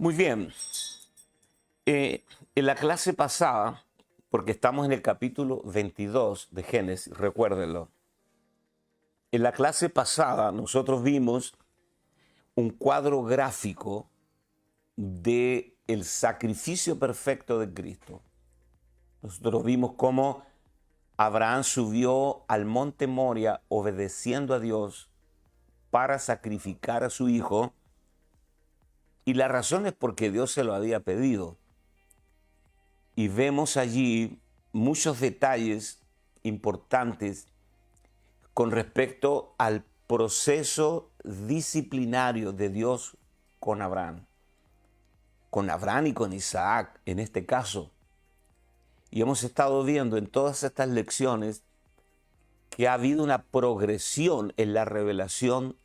Muy bien. En la clase pasada, porque estamos en el capítulo 22 de Génesis, recuérdenlo. En la clase pasada nosotros vimos un cuadro gráfico de el sacrificio perfecto de Cristo. Nosotros vimos cómo Abraham subió al monte Moria obedeciendo a Dios para sacrificar a su hijo, y la razón es porque Dios se lo había pedido. Y vemos allí muchos detalles importantes con respecto al proceso disciplinario de Dios con Abraham y con Isaac en este caso. Y hemos estado viendo en todas estas lecciones que ha habido una progresión en la revelación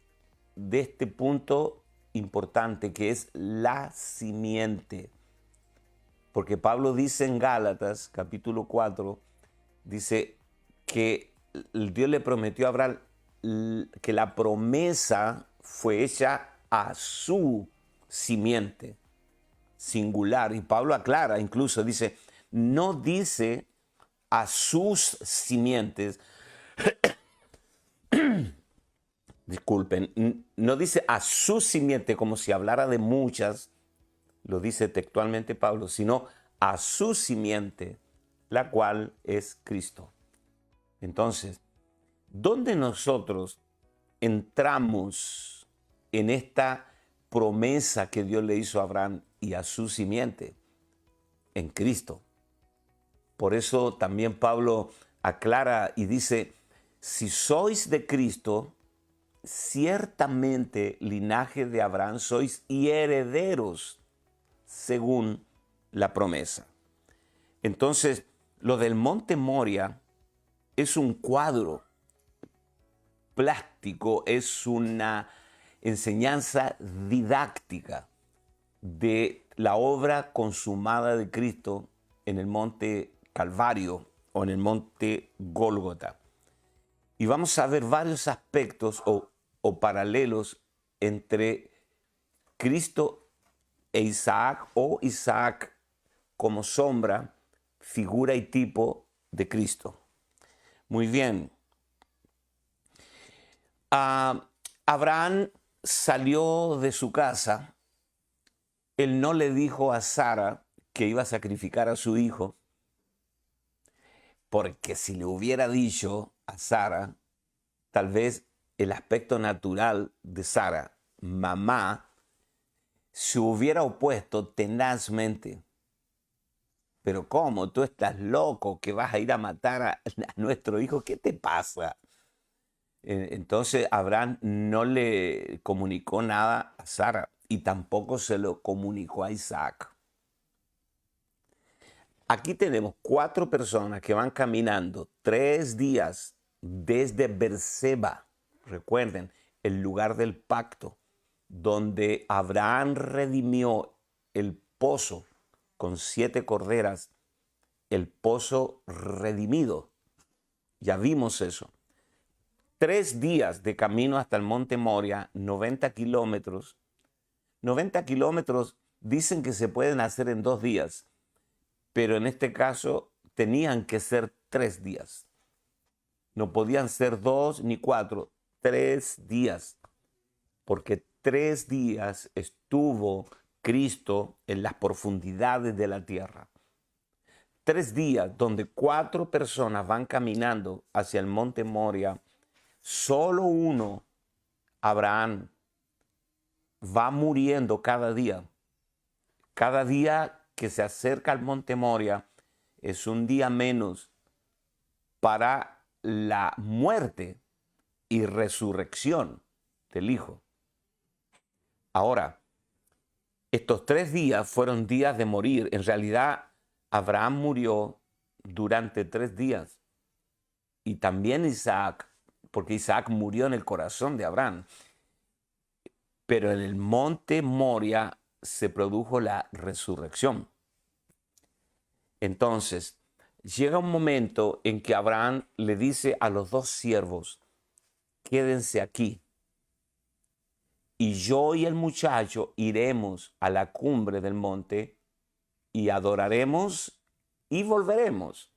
de este punto importante que es la simiente. Porque Pablo dice en Gálatas, capítulo 4, dice que Dios le prometió a Abraham que la promesa fue hecha a su simiente, singular. Y Pablo aclara, incluso dice, no dice a sus simientes, disculpen, no dice a su simiente como si hablara de muchas, lo dice textualmente Pablo, sino a su simiente, la cual es Cristo. Entonces, ¿dónde nosotros entramos en esta promesa que Dios le hizo a Abraham y a su simiente? En Cristo. Por eso también Pablo aclara y dice, si sois de Cristo, ciertamente linaje de Abraham sois y herederos según la promesa. Entonces, lo del monte Moria es un cuadro plástico, es una enseñanza didáctica de la obra consumada de Cristo en el monte Calvario o en el monte Gólgota. Y vamos a ver varios aspectos o paralelos entre Cristo e Isaac, o Isaac como sombra, figura y tipo de Cristo. Muy bien. Abraham salió de su casa. Él no le dijo a Sara que iba a sacrificar a su hijo, porque si le hubiera dicho a Sara, tal vez el aspecto natural de Sara, mamá, se hubiera opuesto tenazmente. Pero ¿cómo? Tú estás loco que vas a ir a matar a nuestro hijo. ¿Qué te pasa? Entonces Abraham no le comunicó nada a Sara y tampoco se lo comunicó a Isaac. Aquí tenemos 4 personas que van caminando 3 días desde Berseba. Recuerden, el lugar del pacto, donde Abraham redimió el pozo con 7 corderas, el pozo redimido. Ya vimos eso. 3 días de camino hasta el monte Moria, 90 kilómetros. 90 kilómetros dicen que se pueden hacer en 2 días, pero en este caso tenían que ser 3 días. No podían ser 2 ni 4, 3 días, porque 3 días estuvo Cristo en las profundidades de la tierra. 3 días donde 4 personas van caminando hacia el monte Moria. Solo uno, Abraham, va muriendo cada día. Cada día que se acerca al monte Moria es un día menos para la muerte y resurrección del Hijo. Ahora, estos 3 días fueron días de morir. En realidad, Abraham murió durante 3 días. Y también Isaac, porque Isaac murió en el corazón de Abraham. Pero en el monte Moria se produjo la resurrección. Entonces, llega un momento en que Abraham le dice a los 2 siervos, quédense aquí. y yo y el muchacho iremos a la cumbre del monte y adoraremos y volveremos.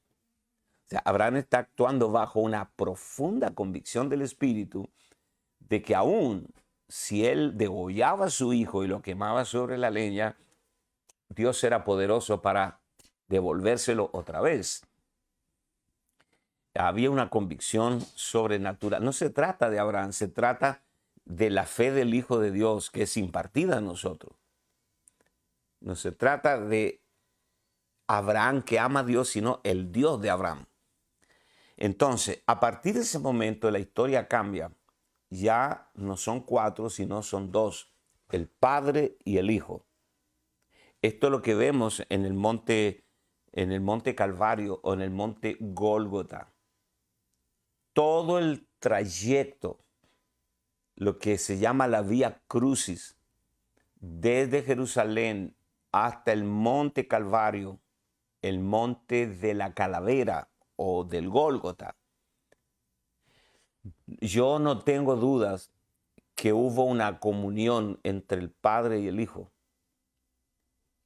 O sea, Abraham está actuando bajo una profunda convicción del Espíritu de que aún si él degollaba a su hijo y lo quemaba sobre la leña, Dios era poderoso para devolvérselo otra vez. Había una convicción sobrenatural. No se trata de Abraham, se trata de la fe del Hijo de Dios que es impartida a nosotros. No se trata de Abraham que ama a Dios, sino el Dios de Abraham. Entonces, a partir de ese momento la historia cambia. Ya no son 4, sino son 2, el Padre y el Hijo. Esto es lo que vemos en el monte Calvario o en el monte Gólgota. Todo el trayecto, lo que se llama la Vía Crucis, desde Jerusalén hasta el monte Calvario, el monte de la calavera o del Gólgota. Yo no tengo dudas que hubo una comunión entre el Padre y el Hijo,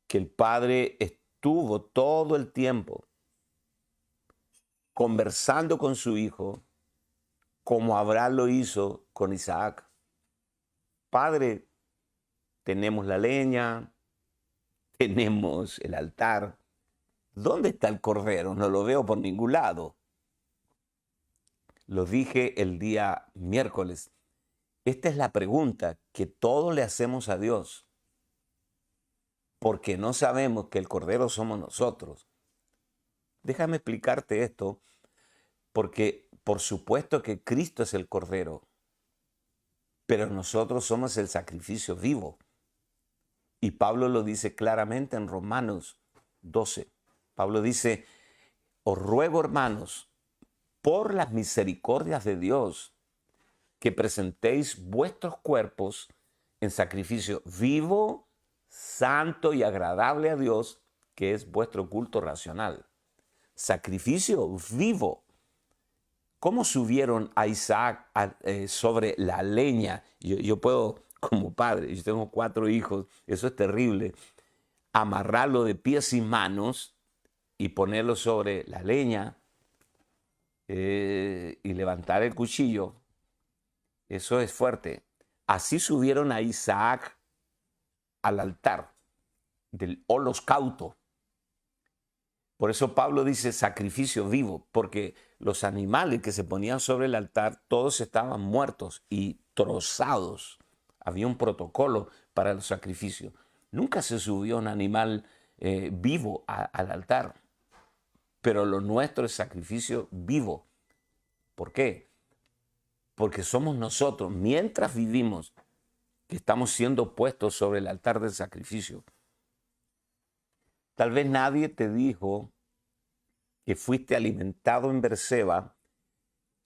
que el Padre estuvo todo el tiempo conversando con su Hijo, como Abraham lo hizo con Isaac. Padre, tenemos la leña, tenemos el altar. ¿Dónde está el cordero? No lo veo por ningún lado. Lo dije el día miércoles. Esta es la pregunta que todos le hacemos a Dios, porque no sabemos que el cordero somos nosotros. Déjame explicarte esto, porque por supuesto que Cristo es el cordero, pero nosotros somos el sacrificio vivo. Y Pablo lo dice claramente en Romanos 12. Pablo dice, os ruego, hermanos, por las misericordias de Dios, que presentéis vuestros cuerpos en sacrificio vivo, santo y agradable a Dios, que es vuestro culto racional. Sacrificio vivo. ¿Cómo subieron a Isaac sobre la leña? Yo puedo, como padre, yo tengo 4 hijos, eso es terrible, amarrarlo de pies y manos y ponerlo sobre la leña y levantar el cuchillo. Eso es fuerte. Así subieron a Isaac al altar del holocausto. Por eso Pablo dice sacrificio vivo, porque los animales que se ponían sobre el altar, todos estaban muertos y trozados. Había un protocolo para los sacrificios. Nunca se subió un animal vivo al altar, pero lo nuestro es sacrificio vivo. ¿Por qué? Porque somos nosotros, mientras vivimos, que estamos siendo puestos sobre el altar del sacrificio. Tal vez nadie te dijo que fuiste alimentado en Berseba,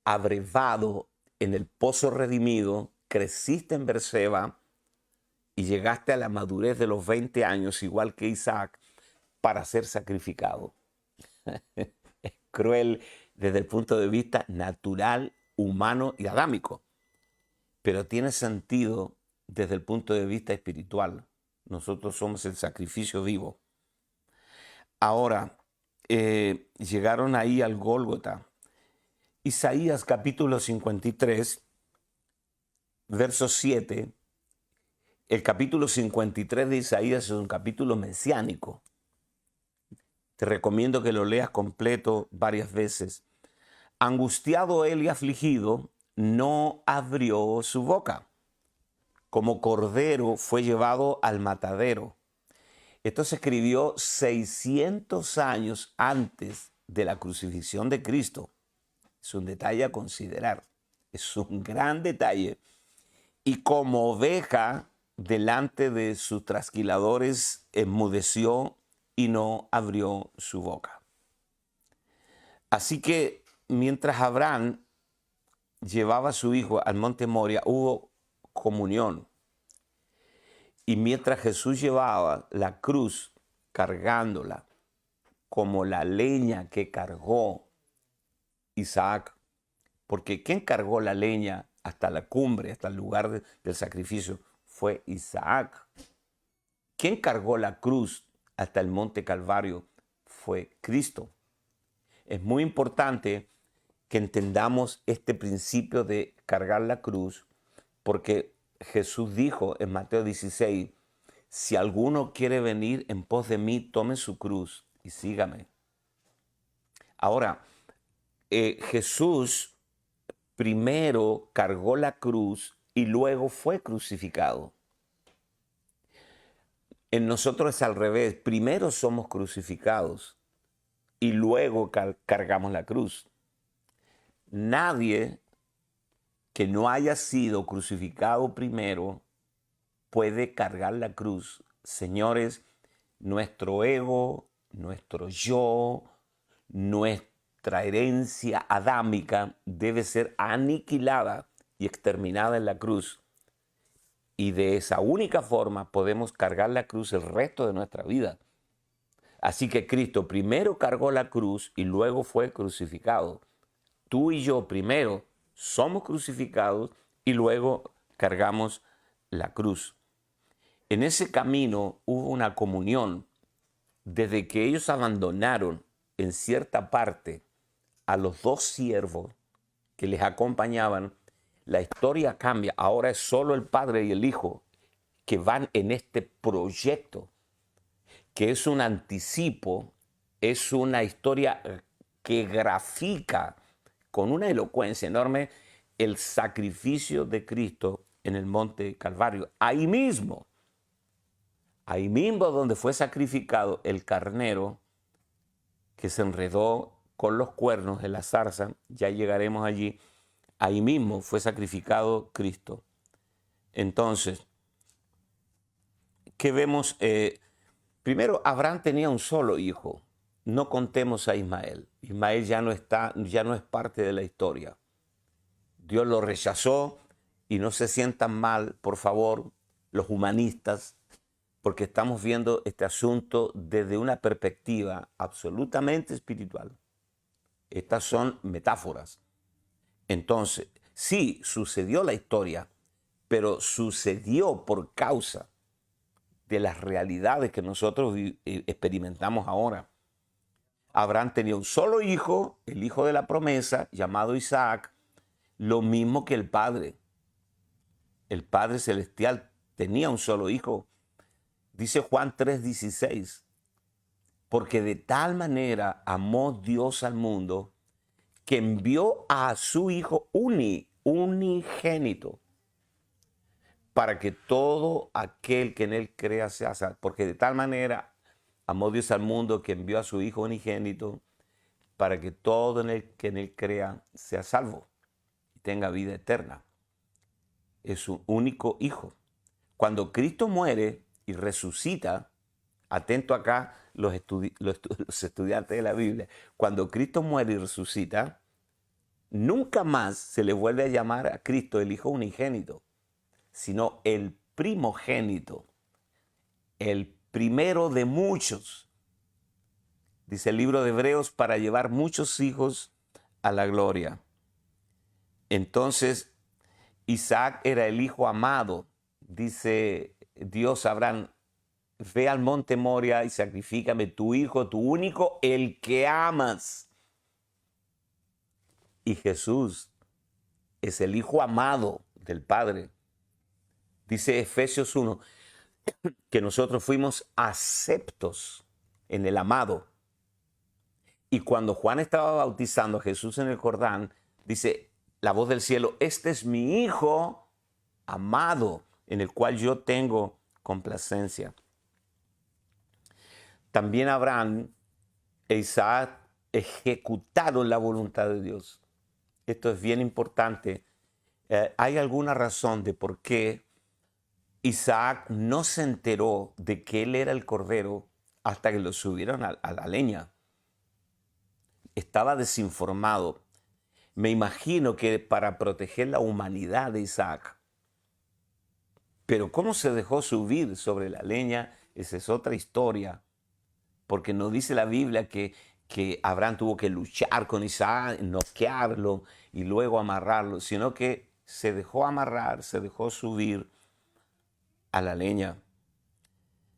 abrevado en el pozo redimido, creciste en Berseba y llegaste a la madurez de los 20 años, igual que Isaac, para ser sacrificado. Es cruel desde el punto de vista natural, humano y adámico, pero tiene sentido desde el punto de vista espiritual. Nosotros somos el sacrificio vivo. Ahora, llegaron ahí al Gólgota. Isaías capítulo 53, verso 7. El capítulo 53 de Isaías es un capítulo mesiánico. Te recomiendo que lo leas completo varias veces. Angustiado él y afligido, no abrió su boca. Como cordero fue llevado al matadero. Esto se escribió 600 años antes de la crucifixión de Cristo. Es un detalle a considerar. Es un gran detalle. Y como oveja delante de sus trasquiladores, enmudeció y no abrió su boca. Así que mientras Abraham llevaba a su hijo al monte Moria, hubo comunión. Y mientras Jesús llevaba la cruz cargándola como la leña que cargó Isaac, porque ¿quién cargó la leña hasta la cumbre, hasta el lugar del sacrificio? fue Isaac. Quien cargó la cruz hasta el monte Calvario fue Cristo. Es muy importante que entendamos este principio de cargar la cruz, porque Jesús dijo en Mateo 16, si alguno quiere venir en pos de mí, tome su cruz y sígame. Ahora, Jesús primero cargó la cruz y luego fue crucificado. En nosotros es al revés. Primero somos crucificados y luego cargamos la cruz. Nadie que no haya sido crucificado primero puede cargar la cruz. Señores, nuestro ego, nuestro yo, nuestra herencia adámica debe ser aniquilada y exterminada en la cruz. Y de esa única forma podemos cargar la cruz el resto de nuestra vida. Así que Cristo primero cargó la cruz y luego fue crucificado. Tú y yo primero somos crucificados y luego cargamos la cruz. En ese camino hubo una comunión. Desde que ellos abandonaron en cierta parte a los dos siervos que les acompañaban, la historia cambia. Ahora es solo el Padre y el Hijo que van en este proyecto, que es un anticipo, es una historia que grafica con una elocuencia enorme el sacrificio de Cristo en el monte Calvario. Ahí mismo donde fue sacrificado el carnero que se enredó con los cuernos de la zarza, ya llegaremos allí. Ahí mismo fue sacrificado Cristo. Entonces, ¿qué vemos? Primero, Abraham tenía un solo hijo. No contemos a Ismael. Ismael ya no es parte de la historia. Dios lo rechazó y no se sientan mal, por favor, los humanistas, porque estamos viendo este asunto desde una perspectiva absolutamente espiritual. Estas son metáforas. Entonces, sí, sucedió la historia, pero sucedió por causa de las realidades que nosotros experimentamos ahora. Abraham tenía un solo hijo, el hijo de la promesa, llamado Isaac, lo mismo que el Padre. El Padre Celestial tenía un solo hijo. Dice Juan 3:16, porque de tal manera amó Dios al mundo que envió a su Hijo unigénito, para que todo aquel que en él crea sea salvo. Porque de tal manera amó Dios al mundo que envió a su Hijo unigénito, para que todo que en él crea sea salvo y tenga vida eterna. Es su único Hijo. Cuando Cristo muere y resucita, atento acá los estudiantes de la Biblia, cuando Cristo muere y resucita, nunca más se le vuelve a llamar a Cristo el Hijo unigénito, sino el primogénito, el primero de muchos. Dice el libro de Hebreos, para llevar muchos hijos a la gloria. Entonces, Isaac era el hijo amado. Dice Dios a Abraham, ve al monte Moria y sacrifícame tu hijo, tu único, el que amas. Y Jesús es el hijo amado del Padre. Dice Efesios 1, que nosotros fuimos aceptos en el amado. Y cuando Juan estaba bautizando a Jesús en el Jordán, dice la voz del cielo, este es mi hijo amado, en el cual yo tengo complacencia. También Abraham e Isaac ejecutaron la voluntad de Dios. Esto es bien importante. ¿Hay alguna razón de por qué Isaac no se enteró de que él era el cordero hasta que lo subieron a la leña? Estaba desinformado. Me imagino que para proteger la humanidad de Isaac. Pero cómo se dejó subir sobre la leña, esa es otra historia. Porque no dice la Biblia que Abraham tuvo que luchar con Isaac, noquearlo y luego amarrarlo, sino que se dejó amarrar, se dejó subir a la leña.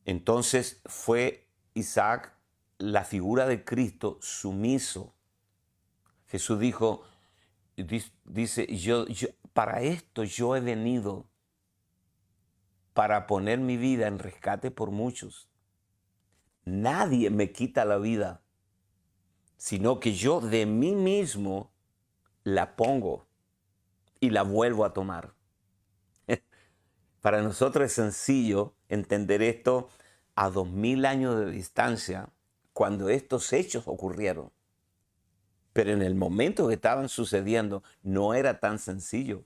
Entonces fue Isaac la figura de Cristo sumiso. Jesús dijo, dice, para esto yo he venido, para poner mi vida en rescate por muchos. Nadie me quita la vida, sino que yo de mí mismo la pongo y la vuelvo a tomar. Para nosotros es sencillo entender esto a 2000 años de distancia, cuando estos hechos ocurrieron. Pero en el momento que estaban sucediendo no era tan sencillo.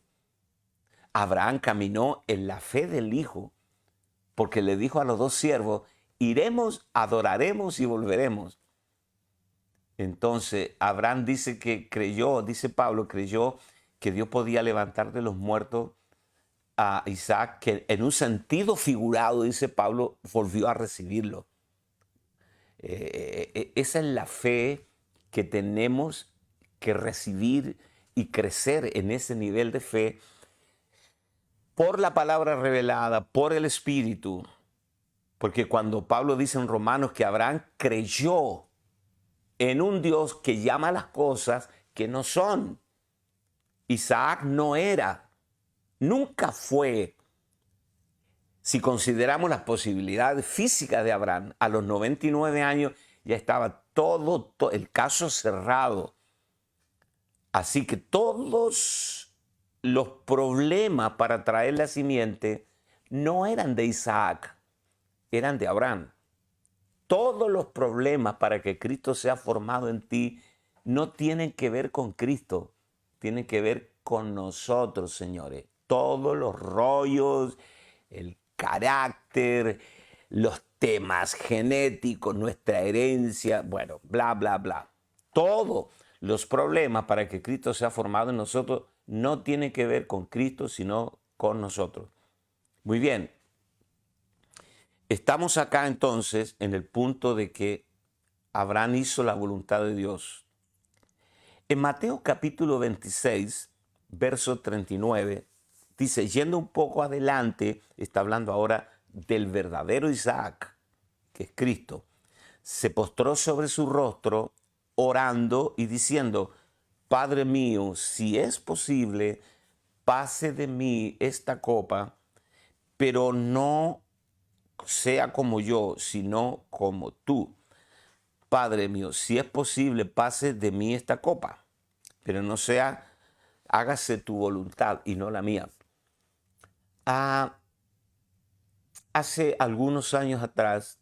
Abraham caminó en la fe del Hijo, porque le dijo a los dos siervos, iremos, adoraremos y volveremos. Entonces Abraham dice que creyó, dice Pablo, creyó que Dios podía levantar de los muertos a Isaac, que en un sentido figurado, dice Pablo, volvió a recibirlo. Esa es la fe que tenemos que recibir y crecer en ese nivel de fe por la palabra revelada, por el Espíritu. Porque cuando Pablo dice en Romanos que Abraham creyó en un Dios que llama las cosas que no son, Isaac no era, nunca fue. Si consideramos las posibilidades físicas de Abraham, a los 99 años ya estaba todo el caso cerrado. Así que todos los problemas para traer la simiente no eran de Isaac, eran de Abraham. Todos los problemas para que Cristo sea formado en ti no tienen que ver con Cristo, tienen que ver con nosotros, señores. Todos los rollos, el carácter, los temas genéticos, nuestra herencia, bueno, bla, bla, bla. Todos los problemas para que Cristo sea formado en nosotros no tienen que ver con Cristo, sino con nosotros. Muy bien. Estamos acá entonces en el punto de que Abraham hizo la voluntad de Dios. En Mateo capítulo 26, verso 39, dice, yendo un poco adelante, está hablando ahora del verdadero Isaac, que es Cristo, se postró sobre su rostro orando y diciendo, Padre mío, si es posible, pase de mí esta copa, pero no sea como yo, sino como tú. Padre mío, si es posible, pase de mí esta copa, pero no sea, hágase tu voluntad y no la mía. Hace algunos años atrás,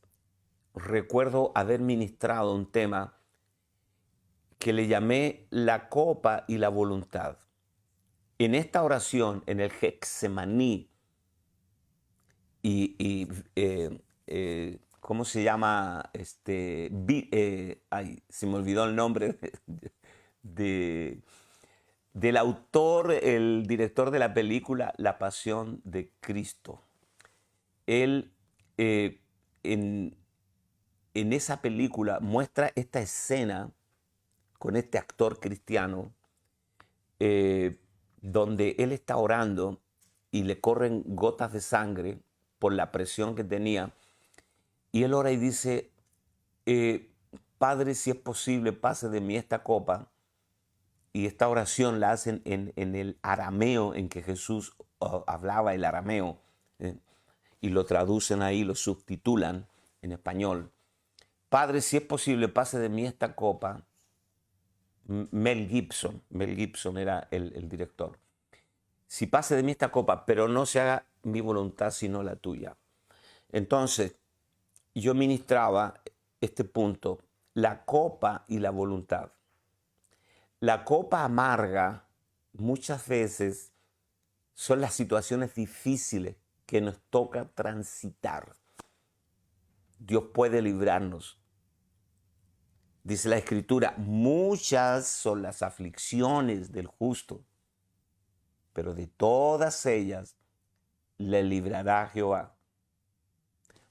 recuerdo haber ministrado un tema que le llamé la copa y la voluntad. En esta oración, en el Getsemaní, ¿cómo se llama? Se me olvidó el nombre del autor, el director de la película La Pasión de Cristo. Él en esa película muestra esta escena con este actor cristiano donde él está orando y le corren gotas de sangre por la presión que tenía. Y él ora y dice, Padre, si es posible, pase de mí esta copa. Y esta oración la hacen en el arameo en que Jesús hablaba el arameo. Y lo traducen ahí, lo subtitulan en español. Padre, si es posible, pase de mí esta copa. Mel Gibson era el director. Si pase de mí esta copa, pero no se haga mi voluntad sino la tuya. Entonces, yo ministraba este punto, la copa y la voluntad. La copa amarga muchas veces son las situaciones difíciles que nos toca transitar. Dios puede librarnos. Dice la Escritura, muchas son las aflicciones del justo, pero de todas ellas le librará Jehová.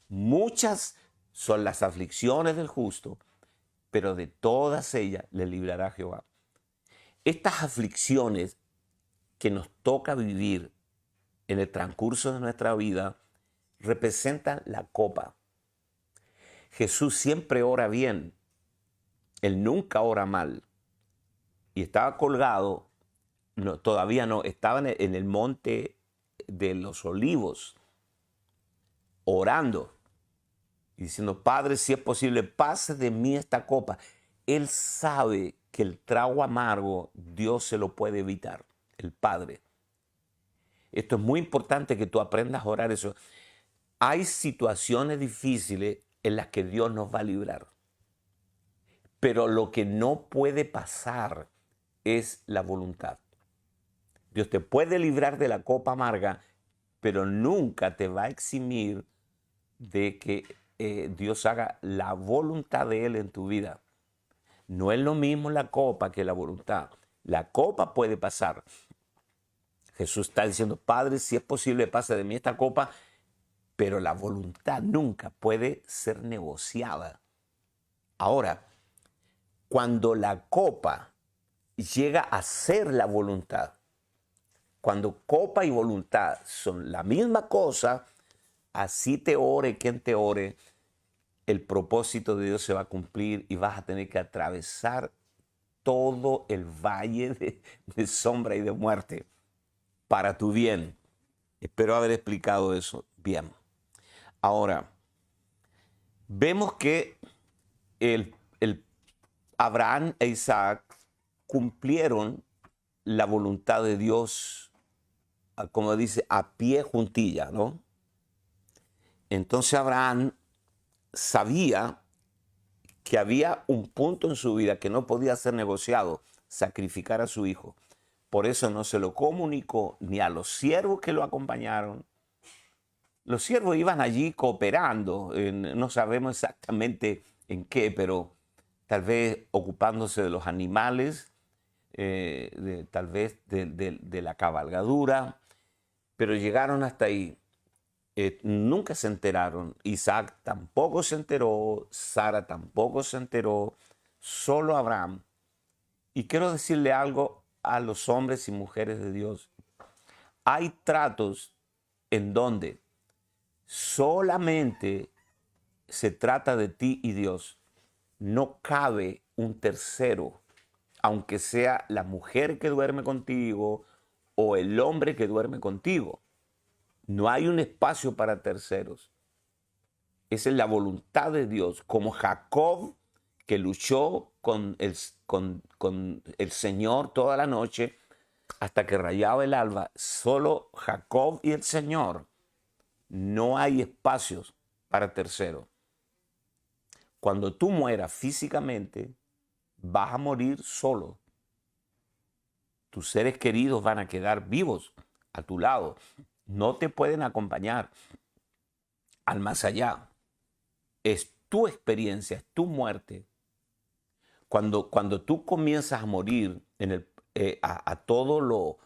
Muchas son las aflicciones del justo, pero de todas ellas le librará Jehová. Estas aflicciones que nos toca vivir en el transcurso de nuestra vida representan la copa. Jesús siempre ora bien, Él nunca ora mal. Y estaba colgado, no, todavía no, estaba en el monte de los olivos, orando y diciendo, Padre, si es posible, pase de mí esta copa. Él sabe que el trago amargo Dios se lo puede evitar, el Padre. Esto es muy importante que tú aprendas a orar eso. Hay situaciones difíciles en las que Dios nos va a librar. Pero lo que no puede pasar es la voluntad. Dios te puede librar de la copa amarga, pero nunca te va a eximir de que Dios haga la voluntad de Él en tu vida. No es lo mismo la copa que la voluntad. La copa puede pasar. Jesús está diciendo, Padre, si es posible, pase de mí esta copa, pero la voluntad nunca puede ser negociada. Ahora, cuando la copa llega a ser la voluntad, cuando copa y voluntad son la misma cosa, así te ore quien te ore, el propósito de Dios se va a cumplir y vas a tener que atravesar todo el valle de sombra y de muerte para tu bien. Espero haber explicado eso bien. Ahora, vemos que el Abraham e Isaac cumplieron la voluntad de Dios, como dice, a pie juntilla, ¿no? Entonces Abraham sabía que había un punto en su vida que no podía ser negociado, sacrificar a su hijo. Por eso no se lo comunicó ni a los siervos que lo acompañaron. Los siervos iban allí cooperando, no sabemos exactamente en qué, pero tal vez ocupándose de los animales, tal vez de la cabalgadura, pero llegaron hasta ahí. Nunca se enteraron. Isaac tampoco se enteró, Sara tampoco se enteró, solo Abraham. Y quiero decirle algo a los hombres y mujeres de Dios. Hay tratos en donde solamente se trata de ti y Dios. No cabe un tercero, aunque sea la mujer que duerme contigo o el hombre que duerme contigo. No hay un espacio para terceros. Esa es la voluntad de Dios. Como Jacob, que luchó con el Señor toda la noche hasta que rayaba el alba. Solo Jacob y el Señor. No hay espacios para terceros. Cuando tú mueras físicamente, vas a morir solo. Tus seres queridos van a quedar vivos a tu lado. No te pueden acompañar al más allá. Es tu experiencia, es tu muerte. Cuando tú comienzas a morir a todo lo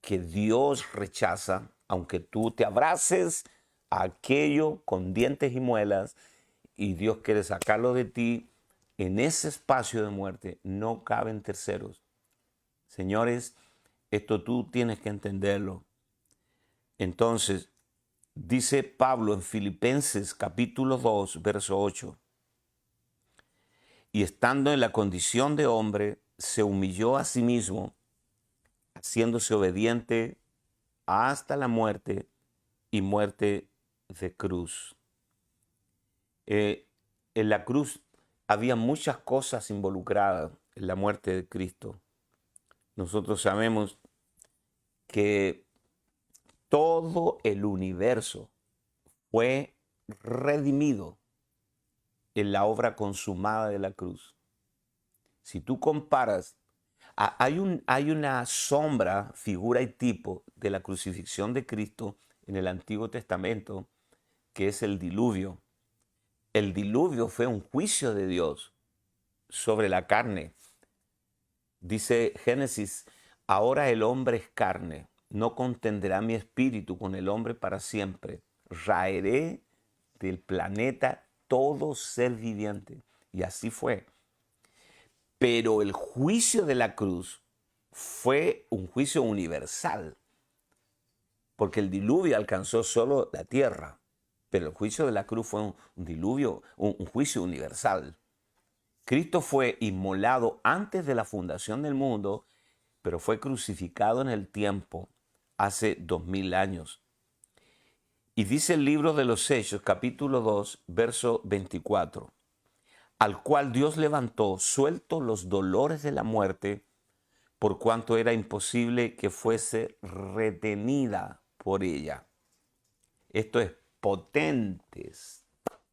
que Dios rechaza, aunque tú te abraces a aquello con dientes y muelas y Dios quiere sacarlo de ti, en ese espacio de muerte no caben terceros. Señores, esto tú tienes que entenderlo. Entonces, dice Pablo en Filipenses capítulo 2, verso 8, y estando en la condición de hombre, se humilló a sí mismo, haciéndose obediente hasta la muerte y muerte de cruz. En la cruz había muchas cosas involucradas en la muerte de Cristo. Nosotros sabemos que todo el universo fue redimido en la obra consumada de la cruz. Si tú comparas, hay una sombra, figura y tipo de la crucifixión de Cristo en el Antiguo Testamento, que es el diluvio. El diluvio fue un juicio de Dios sobre la carne. Dice Génesis, ahora el hombre es carne, no contendrá mi espíritu con el hombre para siempre. Raeré del planeta todo ser viviente. Y así fue. Pero el juicio de la cruz fue un juicio universal, porque el diluvio alcanzó solo la tierra. pero el juicio de la cruz fue un diluvio, un juicio universal. Cristo fue inmolado antes de la fundación del mundo, pero fue crucificado en el tiempo hace 2000 años. Y dice el libro de los Hechos, capítulo 2, verso 24, al cual Dios levantó, suelto los dolores de la muerte, por cuanto era imposible que fuese retenida por ella. Esto es potente,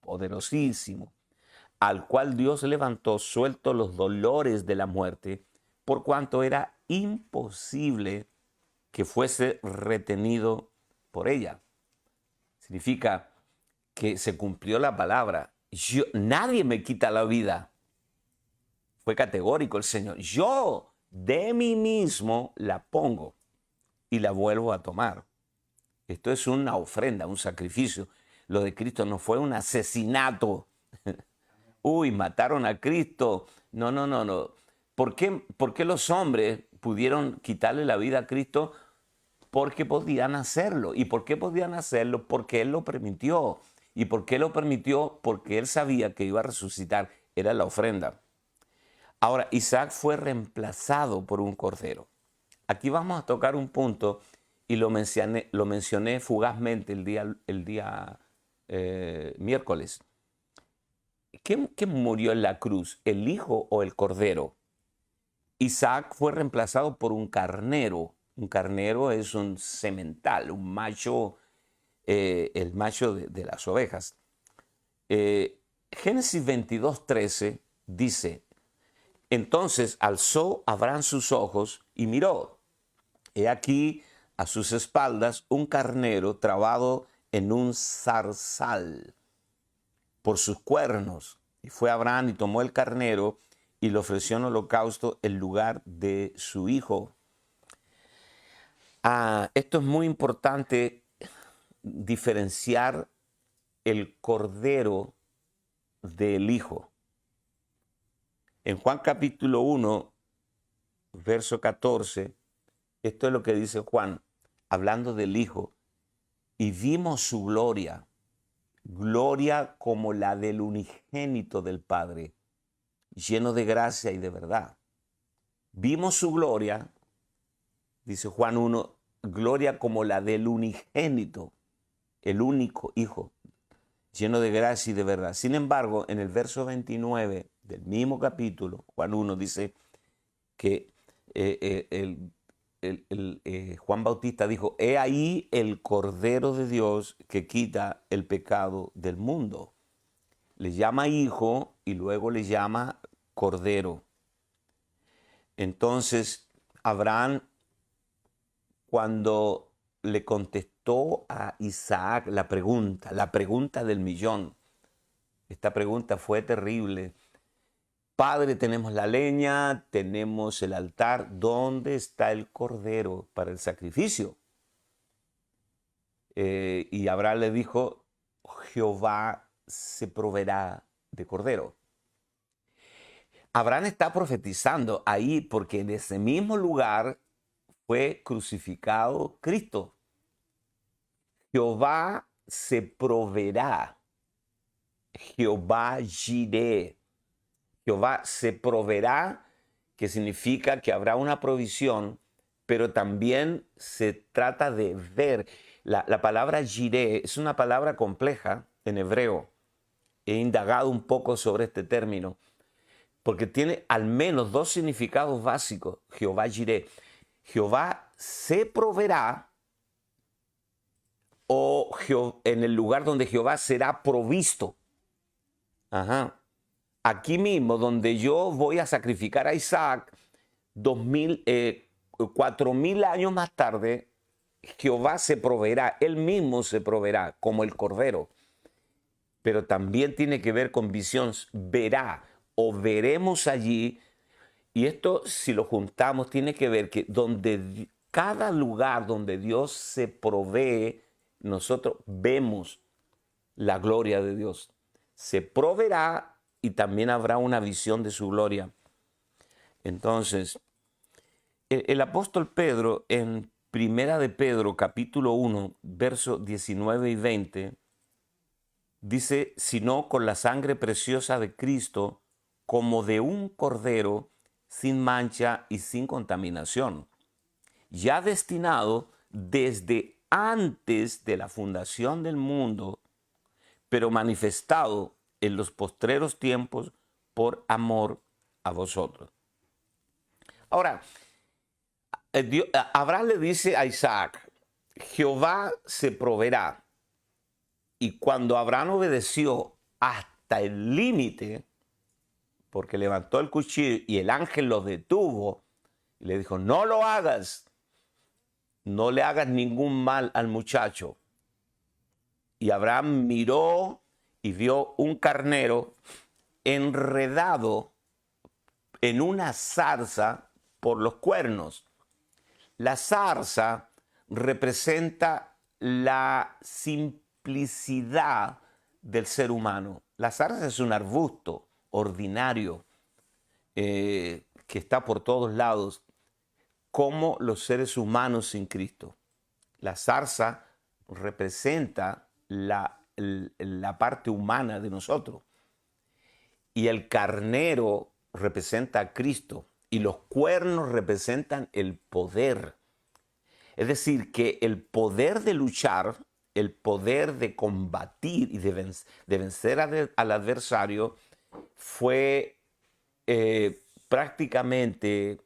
poderosísimo, al cual Dios levantó, suelto los dolores de la muerte, por cuanto era imposible que fuese retenido por ella. Significa que se cumplió la palabra. Nadie me quita la vida. Fue categórico el Señor. Yo de mí mismo la pongo y la vuelvo a tomar. Esto es una ofrenda, un sacrificio. Lo de Cristo no fue un asesinato. Uy, mataron a Cristo. No. ¿Por qué los hombres pudieron quitarle la vida a Cristo? Porque podían hacerlo. ¿Y por qué podían hacerlo? Porque Él lo permitió. ¿Y por qué lo permitió? Porque Él sabía que iba a resucitar. Era la ofrenda. Ahora, Isaac fue reemplazado por un cordero. Aquí vamos a tocar un punto y lo mencioné fugazmente el día miércoles. ¿Quién murió en la cruz? ¿El hijo o el cordero? Isaac fue reemplazado por un carnero. Un carnero es un semental, un macho, el macho de las ovejas. Génesis 22:13 dice, entonces alzó Abraham sus ojos y miró. He aquí a sus espaldas un carnero trabado en un zarzal por sus cuernos. Y fue Abraham y tomó el carnero y le ofreció en holocausto en lugar de su hijo. Esto es muy importante, diferenciar el cordero del hijo. En Juan capítulo 1, verso 14, esto es lo que dice Juan, hablando del hijo. Y vimos su gloria, gloria como la del unigénito del Padre, lleno de gracia y de verdad. Vimos su gloria, dice Juan 1, gloria como la del unigénito, el único hijo, lleno de gracia y de verdad. Sin embargo, en el verso 29 del mismo capítulo, Juan 1 dice que Juan Bautista dijo, he ahí el Cordero de Dios que quita el pecado del mundo. Le llama hijo y luego le llama cordero. Entonces, Abraham, cuando le contestó a Isaac la pregunta del millón, esta pregunta fue terrible. Padre, tenemos la leña, tenemos el altar, ¿dónde está el cordero para el sacrificio? Y Abraham le dijo, Jehová se proveerá de cordero. Abraham está profetizando ahí porque en ese mismo lugar fue crucificado Cristo. Jehová se proveerá. Jehová Jireh. Jehová se proveerá, que significa que habrá una provisión, pero también se trata de ver. La palabra Jireh es una palabra compleja en hebreo. He indagado un poco sobre este término, porque tiene al menos dos significados básicos. Jehová Jireh. Jehová se proveerá, o en el lugar donde Jehová será provisto. Ajá. Aquí mismo, donde yo voy a sacrificar a Isaac, 4000 años más tarde, Jehová se proveerá, él mismo se proveerá como el cordero. Pero también tiene que ver con visión, verá o veremos allí. Y esto, si lo juntamos, tiene que ver que cada lugar donde Dios se provee, nosotros vemos la gloria de Dios. Se proveerá y también habrá una visión de su gloria. Entonces, el apóstol Pedro, en Primera de Pedro, capítulo 1, versos 19 y 20, Dice, sino con la sangre preciosa de Cristo, como de un cordero sin mancha y sin contaminación, ya destinado desde antes de la fundación del mundo, pero manifestado en los postreros tiempos por amor a vosotros. Ahora, Abraham le dice a Isaac, Jehová se proveerá. Y cuando Abraham obedeció hasta el límite, porque levantó el cuchillo y el ángel lo detuvo, y le dijo, no lo hagas, no le hagas ningún mal al muchacho. Y Abraham miró y vio un carnero enredado en una zarza por los cuernos. La zarza representa la simplicidad del ser humano. La zarza es un arbusto ordinario que está por todos lados, como los seres humanos sin Cristo. La zarza representa la parte humana de nosotros. Y el carnero representa a Cristo. Y los cuernos representan el poder. Es decir, que el poder de luchar, el poder de combatir y de vencer al adversario fue prácticamente,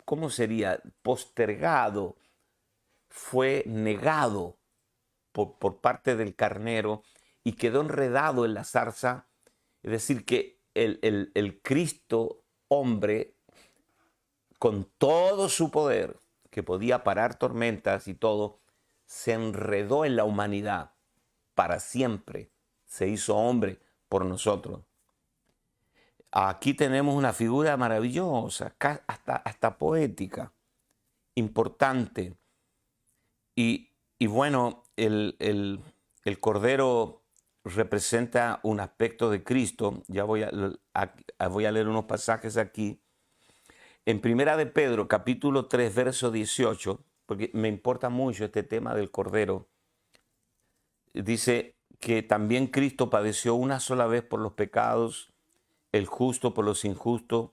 ¿cómo sería? Postergado, fue negado por parte del carnero y quedó enredado en la zarza. Es decir, que el Cristo hombre, con todo su poder, que podía parar tormentas y todo, se enredó en la humanidad para siempre. Se hizo hombre por nosotros. Aquí tenemos una figura maravillosa, hasta poética, importante. Y bueno, el Cordero representa un aspecto de Cristo. Ya voy a leer unos pasajes aquí. En Primera de Pedro, capítulo 3, verso 18, porque me importa mucho este tema del Cordero, dice que también Cristo padeció una sola vez por los pecados, el justo por los injustos,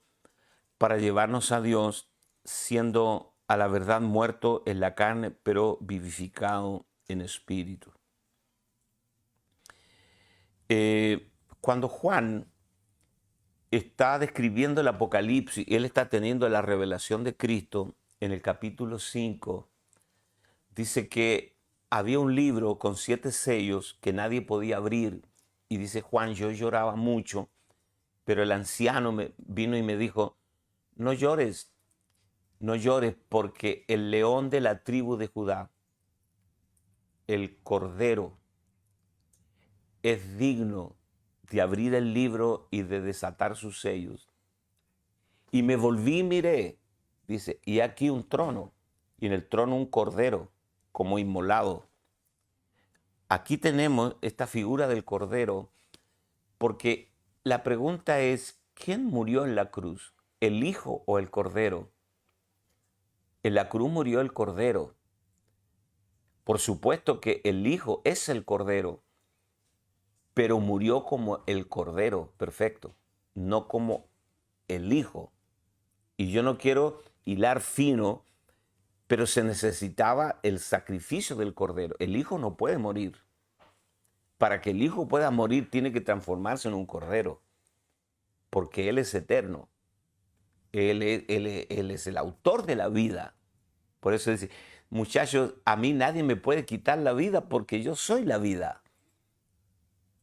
para llevarnos a Dios, siendo a la verdad muerto en la carne, pero vivificado en espíritu. Cuando Juan está describiendo el Apocalipsis, él está teniendo la revelación de Cristo en el capítulo 5, dice que había un libro con 7 sellos que nadie podía abrir, y dice Juan, yo lloraba mucho, pero el anciano vino y me dijo, no llores, no llores, porque el león de la tribu de Judá, el Cordero, es digno de abrir el libro y de desatar sus sellos. Y me volví y miré, dice, y aquí un trono, y en el trono un cordero, como inmolado. Aquí tenemos esta figura del cordero, porque la pregunta es, ¿quién murió en la cruz? ¿El hijo o el cordero? En la cruz murió el cordero. Por supuesto que el hijo es el cordero, pero murió como el cordero perfecto, no como el hijo. Y yo no quiero hilar fino, pero se necesitaba el sacrificio del cordero. El hijo no puede morir. Para que el hijo pueda morir, tiene que transformarse en un cordero, porque él es eterno. Él es el autor de la vida. Por eso dice, muchachos, a mí nadie me puede quitar la vida porque yo soy la vida.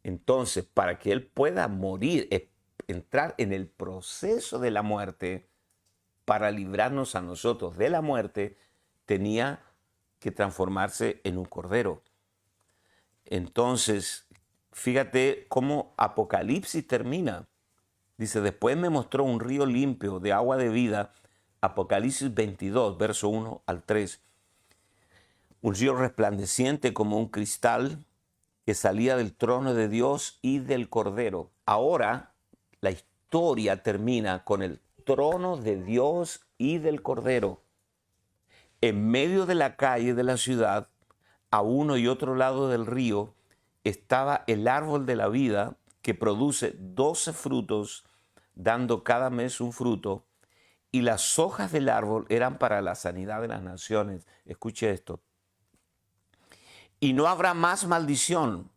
Entonces, para que él pueda morir, entrar en el proceso de la muerte, para librarnos a nosotros de la muerte, tenía que transformarse en un cordero. Entonces, fíjate cómo Apocalipsis termina. Dice, después me mostró un río limpio de agua de vida, Apocalipsis 22, verso 1 al 3. Un río resplandeciente como un cristal que salía del trono de Dios y del Cordero. Ahora la historia termina con el trono de Dios y del Cordero. En medio de la calle de la ciudad, a uno y otro lado del río, estaba el árbol de la vida que produce 12 frutos, dando cada mes un fruto, y las hojas del árbol eran para la sanidad de las naciones. Escuche esto. Y no habrá más maldición,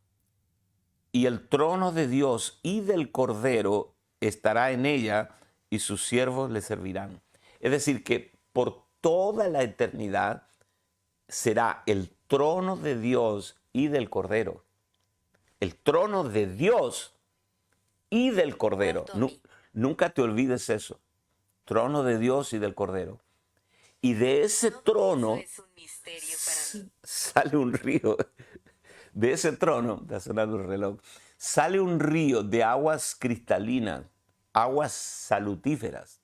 y el trono de Dios y del Cordero estará en ella, y sus siervos le servirán. Es decir, que por toda la eternidad será el trono de Dios y del Cordero. El trono de Dios y del Cordero. Nunca te olvides eso. Trono de Dios y del Cordero. Y de ese trono Es un misterio para mí. sale un río. De ese trono, está sonando el reloj, sale un río de aguas cristalinas, aguas salutíferas.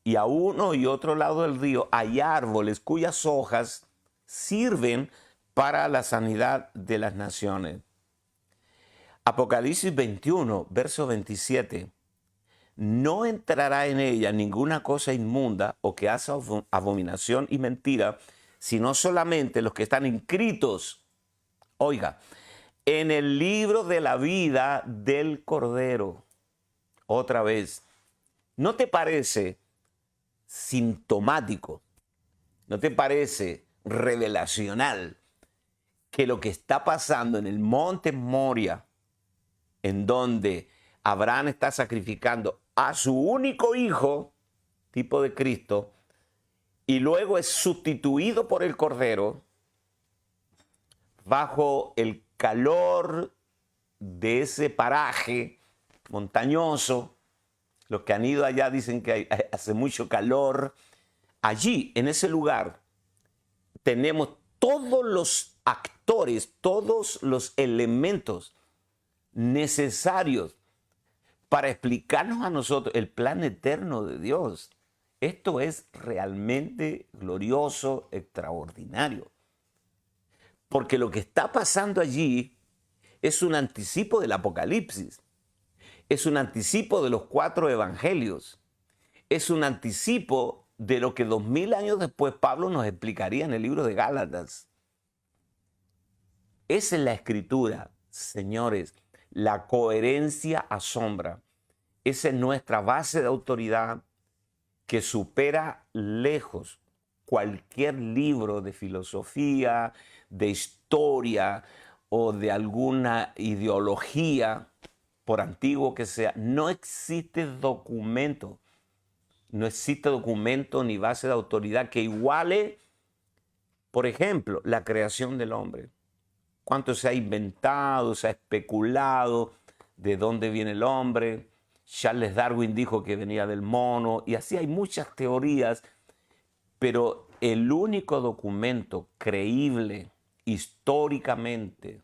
Y a uno y otro lado del río hay árboles cuyas hojas sirven para la sanidad de las naciones. Apocalipsis 21, verso 27. No entrará en ella ninguna cosa inmunda o que hace abominación y mentira, sino solamente los que están inscritos, oiga, en el libro de la vida del Cordero. Otra vez, ¿no te parece sintomático? ¿No te parece revelacional que lo que está pasando en el monte Moria, en donde Abraham está sacrificando a su único hijo, tipo de Cristo, y luego es sustituido por el Cordero, bajo el calor de ese paraje montañoso? Los que han ido allá dicen que hace mucho calor. Allí, en ese lugar, tenemos todos los actores, todos los elementos necesarios para explicarnos a nosotros el plan eterno de Dios. Esto es realmente glorioso, extraordinario. Porque lo que está pasando allí es un anticipo del Apocalipsis. Es un anticipo de los 4 evangelios. Es un anticipo de lo que 2000 años después Pablo nos explicaría en el libro de Gálatas. Esa es la escritura, señores. La coherencia asombra. Esa es nuestra base de autoridad que supera lejos cualquier libro de filosofía, de historia o de alguna ideología, por antiguo que sea. No existe documento ni base de autoridad que iguale, por ejemplo, la creación del hombre. Cuánto se ha inventado, se ha especulado de dónde viene el hombre. Charles Darwin dijo que venía del mono, y así hay muchas teorías, pero el único documento creíble históricamente,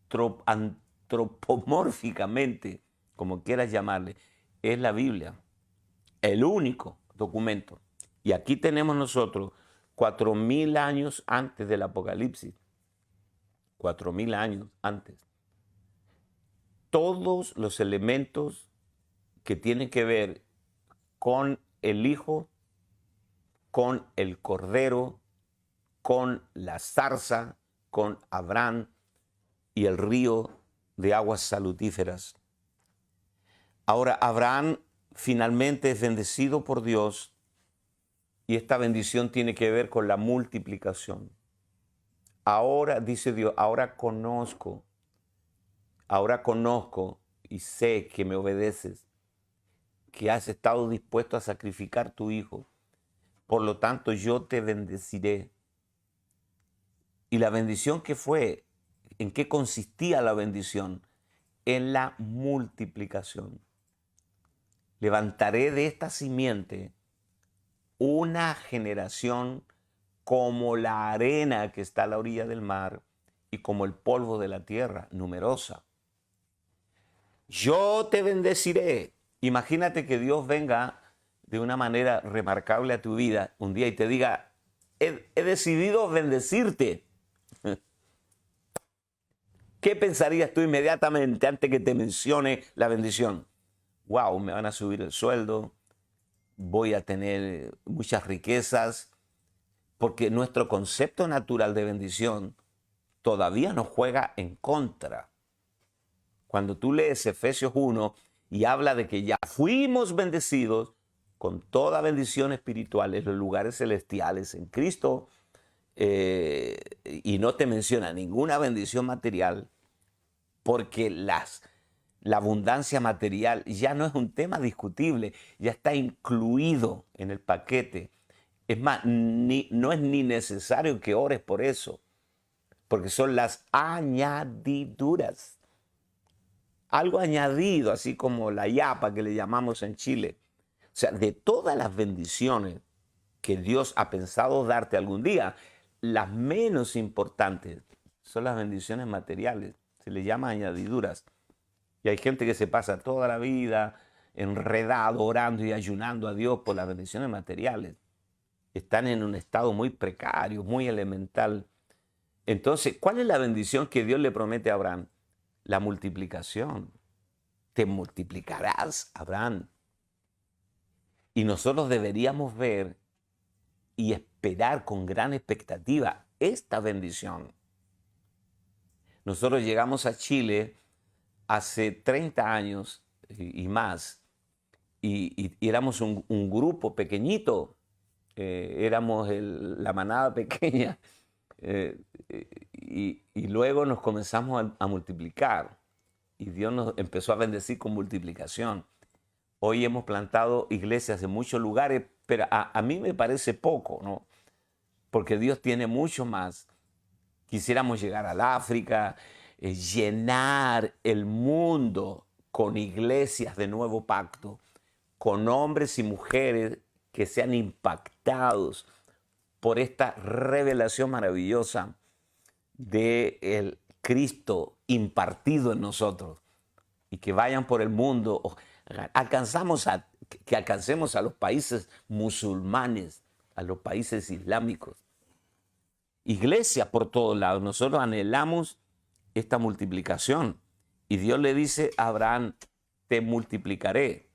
antropomórficamente, como quieras llamarle, es la Biblia. El único documento. Y aquí tenemos nosotros 4000 años antes del Apocalipsis. 4000 años antes. Todos los elementos que tienen que ver con el Hijo, con el Cordero, con la zarza, con Abraham y el río de aguas salutíferas. Ahora, Abraham finalmente es bendecido por Dios, y esta bendición tiene que ver con la multiplicación. Ahora, dice Dios, ahora conozco y sé que me obedeces, que has estado dispuesto a sacrificar tu hijo. Por lo tanto, yo te bendeciré. Y la bendición, ¿qué fue? ¿En qué consistía la bendición? En la multiplicación. Levantaré de esta simiente una generación como la arena que está a la orilla del mar y como el polvo de la tierra, numerosa. Yo te bendeciré. Imagínate que Dios venga de una manera remarcable a tu vida un día y te diga, he decidido bendecirte. ¿Qué pensarías tú inmediatamente antes que te mencione la bendición? Wow, me van a subir el sueldo, voy a tener muchas riquezas, porque nuestro concepto natural de bendición todavía nos juega en contra. Cuando tú lees Efesios 1 y habla de que ya fuimos bendecidos con toda bendición espiritual en los lugares celestiales en Cristo, y no te menciona ninguna bendición material, porque la abundancia material ya no es un tema discutible, ya está incluido en el paquete. Es más, no es ni necesario que ores por eso, porque son las añadiduras. Algo añadido, así como la yapa que le llamamos en Chile. O sea, de todas las bendiciones que Dios ha pensado darte algún día, las menos importantes son las bendiciones materiales. Se les llama añadiduras. Y hay gente que se pasa toda la vida enredado, orando y ayunando a Dios por las bendiciones materiales. Están en un estado muy precario, muy elemental. Entonces, ¿cuál es la bendición que Dios le promete a Abraham? La multiplicación. Te multiplicarás, Abraham. Y nosotros deberíamos ver y esperar con gran expectativa esta bendición. Nosotros llegamos a Chile hace 30 años y más, y éramos un grupo pequeñito, éramos la manada pequeña, y luego nos comenzamos a multiplicar, y Dios nos empezó a bendecir con multiplicación. Hoy hemos plantado iglesias en muchos lugares, pero a mí me parece poco, ¿no? Porque Dios tiene mucho más. Quisiéramos llegar al África, llenar el mundo con iglesias de nuevo pacto, con hombres y mujeres que sean impactados por esta revelación maravillosa del Cristo impartido en nosotros, y que vayan por el mundo. Que alcancemos a los países musulmanes, a los países islámicos. Iglesias por todos lados. Nosotros anhelamos esta multiplicación. Y Dios le dice a Abraham, te multiplicaré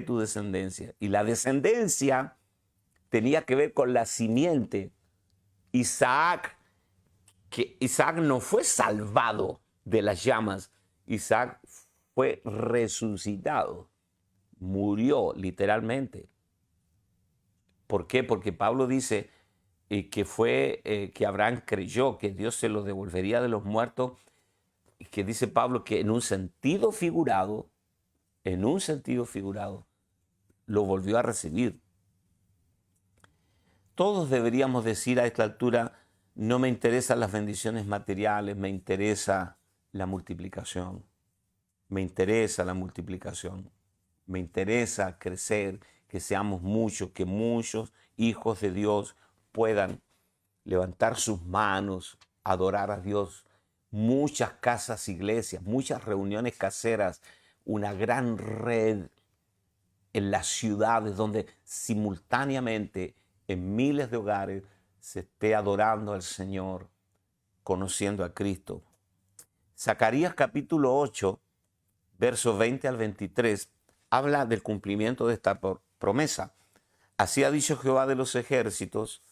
tu descendencia. Y la descendencia tenía que ver con la simiente. Isaac no fue salvado de las llamas. Isaac fue resucitado. Murió literalmente. ¿Por qué? Porque Pablo dice que Abraham creyó que Dios se lo devolvería de los muertos, y que dice Pablo que en un sentido figurado, lo volvió a recibir. Todos deberíamos decir a esta altura, no me interesan las bendiciones materiales, me interesa la multiplicación. Me interesa la multiplicación. Me interesa crecer, que seamos muchos, que muchos hijos de Dios puedan levantar sus manos, adorar a Dios. Muchas casas, iglesias, muchas reuniones caseras, una gran red en las ciudades donde simultáneamente en miles de hogares se esté adorando al Señor, conociendo a Cristo. Zacarías capítulo 8, versos 20 al 23, habla del cumplimiento de esta promesa. Así ha dicho Jehová de los ejércitos,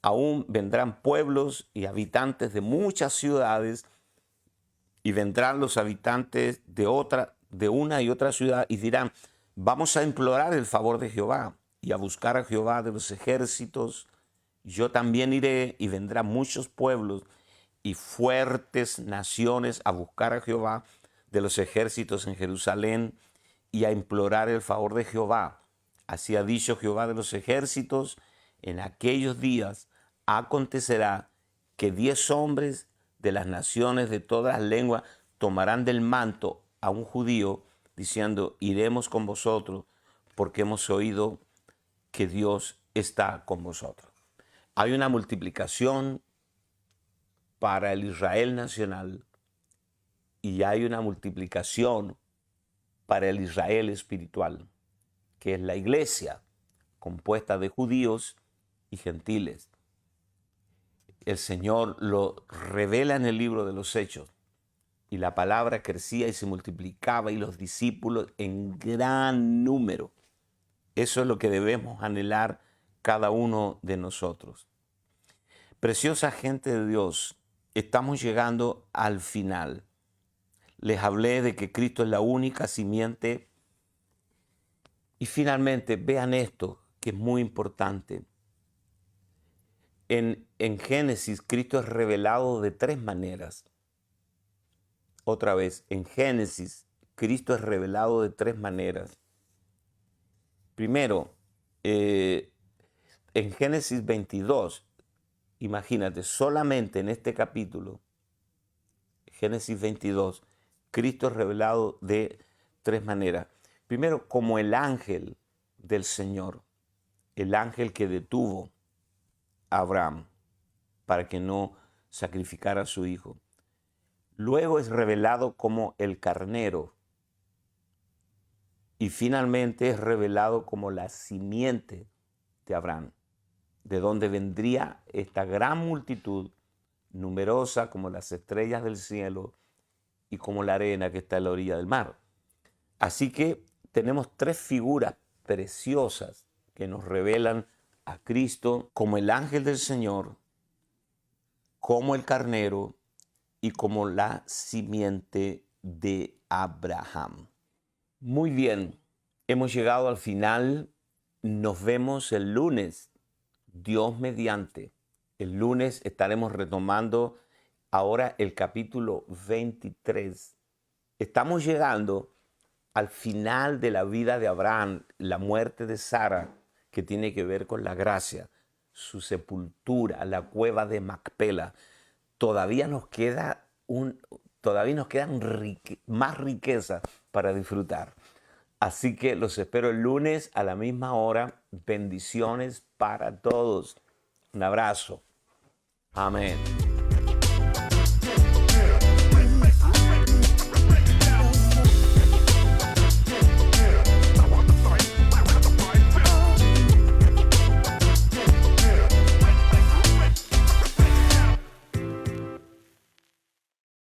aún vendrán pueblos y habitantes de muchas ciudades, y vendrán los habitantes de una y otra ciudad, y dirán, vamos a implorar el favor de Jehová y a buscar a Jehová de los ejércitos. Yo también iré, y vendrán muchos pueblos y fuertes naciones a buscar a Jehová de los ejércitos en Jerusalén y a implorar el favor de Jehová. Así ha dicho Jehová de los ejércitos, en aquellos días acontecerá que 10 hombres de las naciones de todas las lenguas tomarán del manto a un judío, diciendo, iremos con vosotros, porque hemos oído que Dios está con vosotros. Hay una multiplicación para el Israel nacional, y hay una multiplicación para el Israel espiritual, que es la iglesia, compuesta de judíos y gentiles. El Señor lo revela en el libro de los Hechos, y la palabra crecía y se multiplicaba, y los discípulos en gran número. Eso es lo que debemos anhelar cada uno de nosotros. Preciosa gente de Dios, estamos llegando al final. Les hablé de que Cristo es la única simiente. Y finalmente, vean esto, que es muy importante. En Génesis, Cristo es revelado de tres maneras. Otra vez, en Génesis, Cristo es revelado de tres maneras. Primero, en Génesis 22, imagínate, solamente en este capítulo, Génesis 22, Cristo es revelado de tres maneras. Primero, como el ángel del Señor, el ángel que detuvo a Abraham para que no sacrificara a su hijo. Luego es revelado como el carnero. Y finalmente es revelado como la simiente de Abraham, de donde vendría esta gran multitud, numerosa como las estrellas del cielo y como la arena que está en la orilla del mar. Así que tenemos tres figuras preciosas que nos revelan a Cristo como el ángel del Señor, como el carnero y como la simiente de Abraham. Muy bien, hemos llegado al final. Nos vemos el lunes, Dios mediante. El lunes estaremos retomando ahora el capítulo 23. Estamos llegando al final de la vida de Abraham, la muerte de Sara, que tiene que ver con la gracia, su sepultura, la cueva de Macpela. Todavía nos quedan más riquezas para disfrutar. Así que los espero el lunes a la misma hora. Bendiciones para todos. Un abrazo. Amén.